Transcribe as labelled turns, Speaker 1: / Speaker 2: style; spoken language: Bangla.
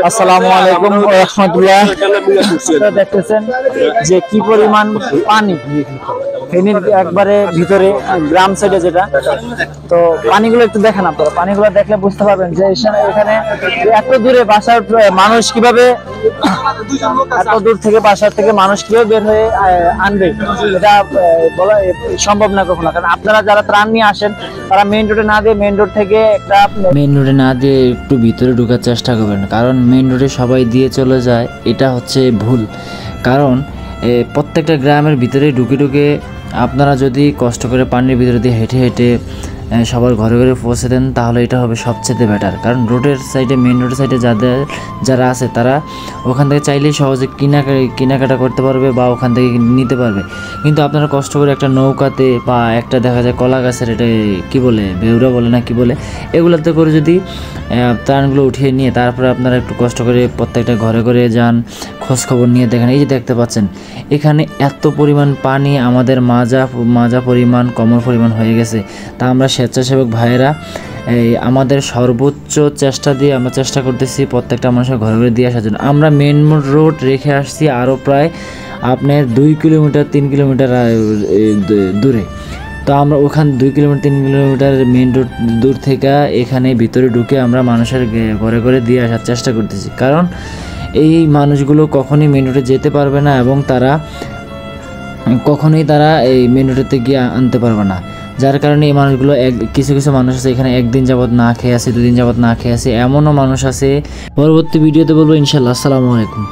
Speaker 1: আসসালামু আলাইকুম ওয়া রাহমাতুল্লাহ। দেখতেছেন যে কি পরিমাণ পানি ফেনীর একবারে ভিতরে গ্রাম সাইডে যেটা, তো পানিগুলো একটু দেখেন আপনারা। পানিগুলো দেখলে বুঝতে পারবেন যে এখানে এত দূরে বাসার মানুষ কিভাবে, এত দূর থেকে বাসার থেকে মানুষ কিভাবে বের হয়ে আনবে, এটা বলা সম্ভব না কখনো। কারণ আপনারা যারা ত্রাণ নিয়ে আসেন তারা মেইন রোডে না দিয়ে, মেইন রোড থেকে একটা
Speaker 2: মেইন রোডে না দিয়ে একটু ভিতরে ঢোকার চেষ্টা করবেন, কারণ মেইন রোডে সবাই দিয়ে চলে যায়, এটা হচ্ছে ভুল। কারণ প্রত্যেকটা গ্রামের ভিতরে ঢুকে ঢুকে আপনারা যদি কষ্ট করে পানির ভিতরে দিয়ে হেঁটে হেঁটে সবার ঘরে ঘরে পৌঁছে দেন, তাহলে এটা হবে সবচেয়ে বেটার। কারণ রোডের সাইডে, মেইন রোডের সাইডে যারা আছে তারা ওখান থেকে চাইলেই সহজে কেনাকাটা করতে পারবে বা ওখান থেকে নিতে পারবে। কিন্তু আপনারা কষ্ট করে একটা নৌকাতে বা একটা দেখা যায় কলা গাছের, এটা কি বলে, বেউরা বলে না কি বলে, এগুলোতে করে যদি ত্রাণগুলো উঠিয়ে নিয়ে তারপরে আপনারা একটু কষ্ট করে প্রত্যেকটা ঘরে ঘরে যান, খোঁজখবর নিয়ে দেখেন। এই যে দেখতে পাচ্ছেন এখানে এত পরিমাণ পানি, আমাদের মাজা পরিমাণ, কোমর পরিমাণ হয়ে গেছে। তা আমরা স্বেচ্ছাসেবক ভাইয়েরা আমাদের সর্বোচ্চ চেষ্টা দিয়ে আমরা চেষ্টা করতেছি প্রত্যেকটা মানুষের ঘরে ঘরে দিয়ে আসার জন্য। আমরা মেন রোড রেখে আসছি আরও প্রায় আপনার 2 কিলোমিটার 3 কিলোমিটার দূরে। তো আমরা ওখান 2 কিলোমিটার 3 কিলোমিটার মেন রোড দূর থেকে এখানে ভিতরে ঢুকে আমরা মানুষের ঘরে ঘরে দিয়ে আসার চেষ্টা করতেছি। কারণ এই মানুষগুলো কখনোই মেন রোডে যেতে পারবে না এবং কখনোই তারা এই মেন রোডেতে গিয়ে আনতে পারবে না। যার কারণে এই মানুষগুলো কিছু কিছু মানুষ আছে এখানে একদিন যাবত না খেয়ে আছে, 2 দিন যাবত না খেয়ে আছে, এমনও মানুষ আছে। পরবর্তী ভিডিওতে বলবো ইনশাল্লাহ। আসসালামু আলাইকুম।